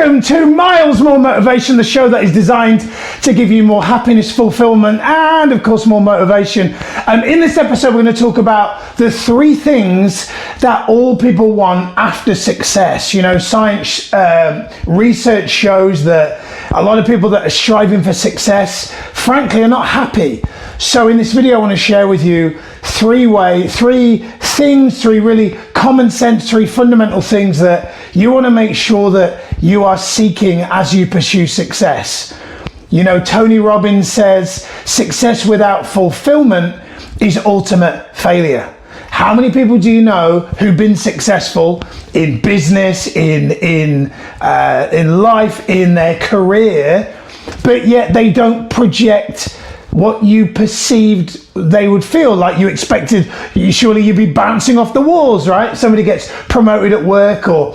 Welcome to Miles More Motivation, the show that is designed to give you more happiness, fulfillment, and of course more motivation. In this episode, we're going to talk about the 3 things that all people want after success. You know, science research shows that a lot of people that are striving for success, frankly, are not happy. So in this video, I want to share with you 3 really common sense, 3 fundamental things that you want to make sure that you are seeking as you pursue success. You know, Tony Robbins says, success without fulfillment is ultimate failure. How many people do you know who've been successful in business, in life, in their career, but yet they don't project what you perceived they would feel? Like you expected, surely you'd be bouncing off the walls, right? Somebody gets promoted at work or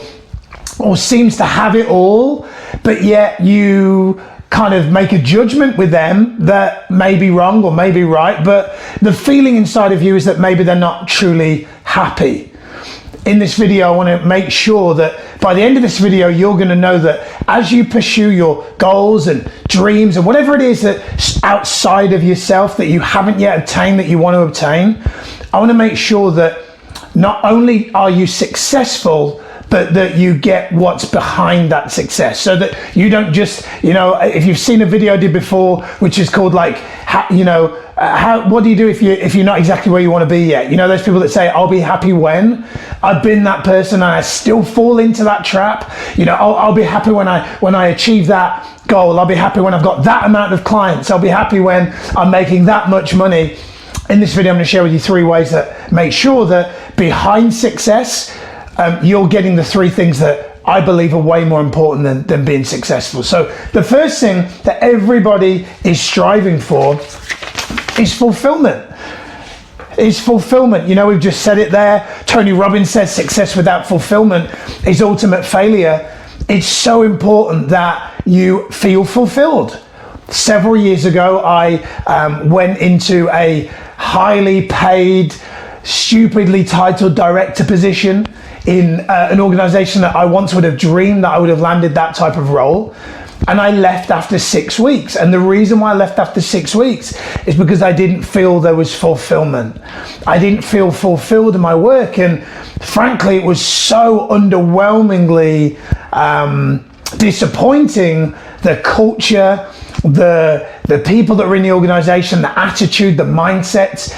seems to have it all, but yet you kind of make a judgment with them that may be wrong or may be right, but the feeling inside of you is that maybe they're not truly happy. In this video, I want to make sure that by the end of this video, you're going to know that as you pursue your goals and dreams and whatever it is that's outside of yourself that you haven't yet obtained, that you want to obtain, I want to make sure that not only are you successful, but that you get what's behind that success, so that you don't just, you know, if you've seen a video I did before, which is called like, what do you do if you're not exactly where you want to be yet? You know, those people that say, I'll be happy when. I've been that person and I still fall into that trap. You know, I'll be happy when I achieve that goal. I'll be happy when I've got that amount of clients. I'll be happy when I'm making that much money. In this video, I'm going to share with you 3 ways that make sure that behind success, you're getting the 3 things that I believe are way more important than being successful. So the first thing that everybody is striving for is fulfillment. You know, we've just said it there. Tony Robbins says success without fulfillment is ultimate failure. It's so important that you feel fulfilled. Several years ago, I went into a highly paid, stupidly titled director position in an organization that I once would have dreamed that I would have landed that type of role. And I left after 6 weeks. And the reason why I left after 6 weeks is because I didn't feel there was fulfillment. I didn't feel fulfilled in my work. And frankly, it was so underwhelmingly disappointing. The culture, the people that were in the organization, the attitude, the mindsets,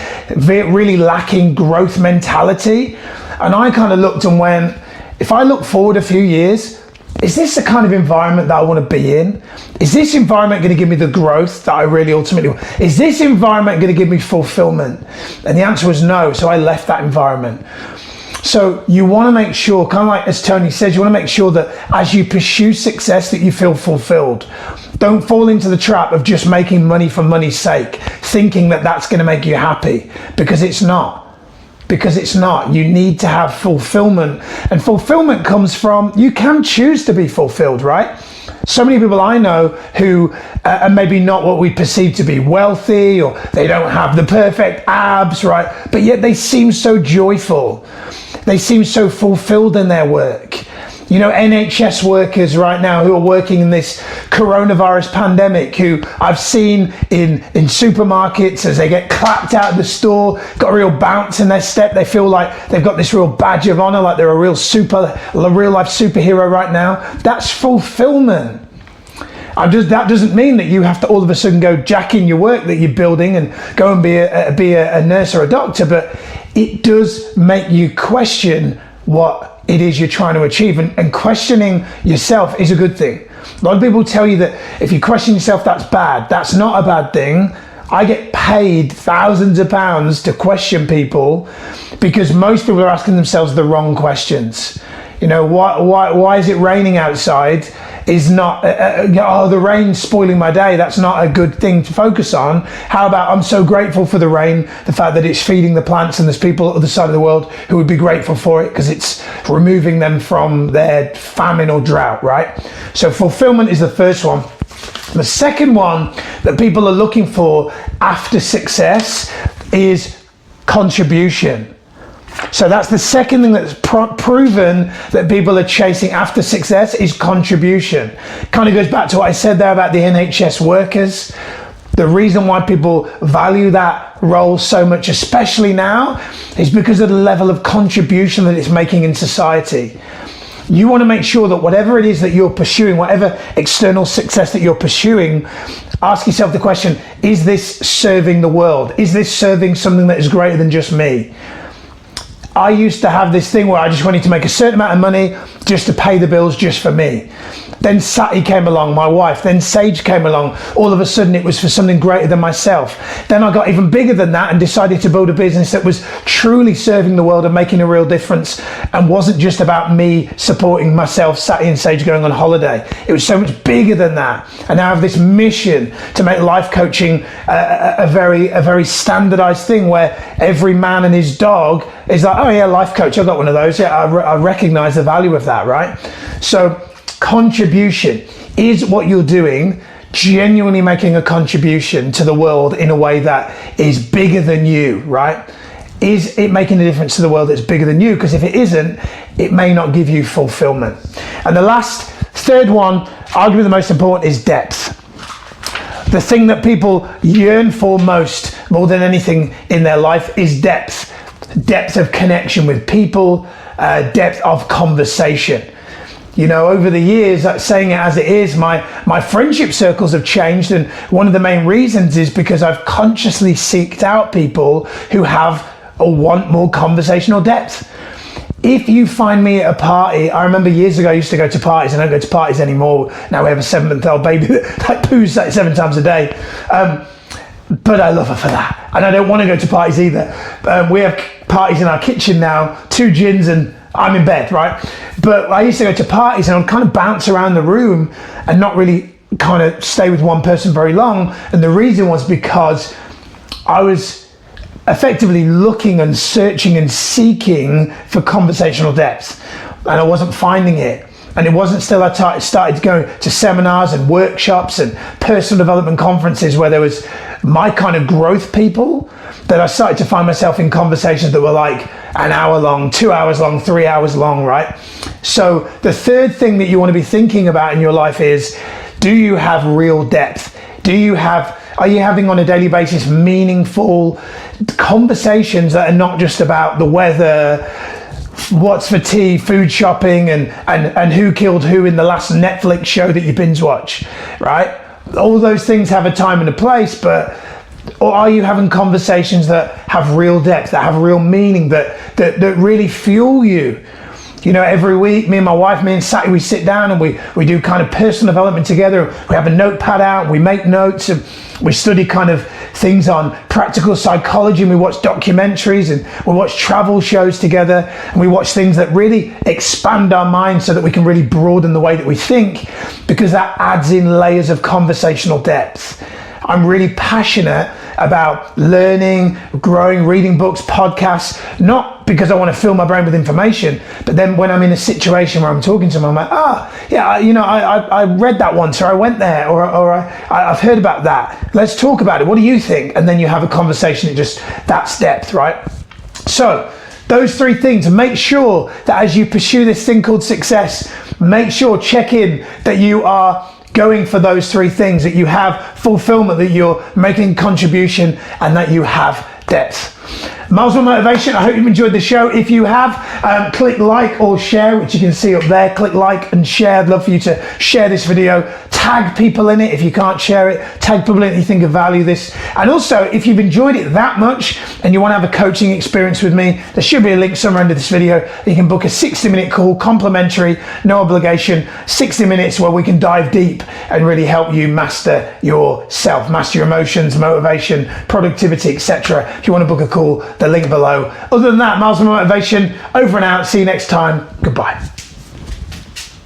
really lacking growth mentality. And I kind of looked and went, if I look forward a few years, is this the kind of environment that I want to be in? Is this environment going to give me the growth that I really ultimately want? Is this environment going to give me fulfillment? And the answer was no, so I left that environment. So you want to make sure, kind of like as Tony says, you want to make sure that as you pursue success that you feel fulfilled. Don't fall into the trap of just making money for money's sake, thinking that that's going to make you happy, because it's not. You need to have fulfillment, and fulfillment comes from, you can choose to be fulfilled, right? So many people I know who are maybe not what we perceive to be wealthy, or they don't have the perfect abs, right? But yet they seem so joyful. They seem so fulfilled in their work. You know, NHS workers right now who are working in this coronavirus pandemic, who I've seen in supermarkets as they get clapped out of the store, got a real bounce in their step. They feel like they've got this real badge of honor, like they're a real life superhero right now. That's fulfillment. That doesn't mean that you have to all of a sudden go jack in your work that you're building and go and be a nurse or a doctor, but it does make you question what it is you're trying to achieve, and questioning yourself is a good thing. A lot of people tell you that if you question yourself, that's bad. That's not a bad thing. I get paid thousands of pounds to question people because most people are asking themselves the wrong questions. You know, why is it raining outside? Is not, the rain's spoiling my day. That's not a good thing to focus on. How about, I'm so grateful for the rain, the fact that it's feeding the plants, and there's people at the other side of the world who would be grateful for it because it's removing them from their famine or drought, right? So fulfillment is the first one. The second one that people are looking for after success is contribution. So that's the second thing that's proven that people are chasing after success is contribution. Kind of goes back to what I said there about the NHS workers. The reason why people value that role so much, especially now, is because of the level of contribution that it's making in society. You want to make sure that whatever it is that you're pursuing, whatever external success that you're pursuing, ask yourself the question, is this serving the world? Is this serving something that is greater than just me? I used to have this thing where I just wanted to make a certain amount of money just to pay the bills just for me. Then Sati came along, my wife. Then Sage came along. All of a sudden it was for something greater than myself. Then I got even bigger than that and decided to build a business that was truly serving the world and making a real difference and wasn't just about me supporting myself, Sati and Sage going on holiday. It was so much bigger than that. And now I have this mission to make life coaching a very standardized thing where every man and his dog is like, oh yeah, life coach, I've got one of those. Yeah, I recognize the value of that, right? So contribution is what you're doing, genuinely making a contribution to the world in a way that is bigger than you, right? Is it making a difference to the world that's bigger than you? Because if it isn't, it may not give you fulfillment. And the third one, arguably the most important, is depth. The thing that people yearn for most, more than anything in their life, is depth. Depth of connection with people, depth of conversation. You know, over the years, saying it as it is, my friendship circles have changed, and one of the main reasons is because I've consciously seeked out people who have or want more conversational depth. If you find me at a party, I remember years ago I used to go to parties, and I don't go to parties anymore. Now we have a 7-month-old baby that like poos like 7 times a day. But I love her for that. And I don't want to go to parties either. We have parties in our kitchen now, 2 gins and I'm in bed, right? But I used to go to parties and I'd kind of bounce around the room and not really kind of stay with one person very long. And the reason was because I was effectively looking and searching and seeking for conversational depth. And I wasn't finding it. And it wasn't still I started going to seminars and workshops and personal development conferences where there was my kind of growth people that I started to find myself in conversations that were like an hour long, 2 hours long, 3 hours long, right? So the third thing that you want to be thinking about in your life is, do you have real depth? Are you having on a daily basis meaningful conversations that are not just about the weather, what's for tea, food shopping, and who killed who in the last Netflix show that you binge watch, right? All those things have a time and a place, but or are you having conversations that have real depth, that have real meaning, that really fuel you? You know, every week, me and my wife, me and Sati, we sit down and we do kind of personal development together. We have a notepad out, we make notes, and we study kind of things on practical psychology, and we watch documentaries, and we watch travel shows together, and we watch things that really expand our minds so that we can really broaden the way that we think, because that adds in layers of conversational depth. I'm really passionate about learning, growing, reading books, podcasts, not because I want to fill my brain with information, but then when I'm in a situation where I'm talking to someone, I'm like, I read that once, or I went there, or I've heard about that. Let's talk about it. What do you think? And then you have a conversation, that's depth, right? So those 3 things, make sure that as you pursue this thing called success, check in that you are going for those 3 things, that you have fulfillment, that you're making contribution, and that you have depth. Miles More Motivation, I hope you've enjoyed the show. If you have, click like or share, which you can see up there. Click like and share. I'd love for you to share this video. Tag people in it if you can't share it. Tag people in it if you think of value this. And also, if you've enjoyed it that much and you want to have a coaching experience with me, there should be a link somewhere under this video. You can book a 60-minute call, complimentary, no obligation, 60 minutes where we can dive deep and really help you master yourself, master your emotions, motivation, productivity, etc. If you want to book a call, the link below. Other than that, Miles More Motivation, over and out. See you next time. Goodbye.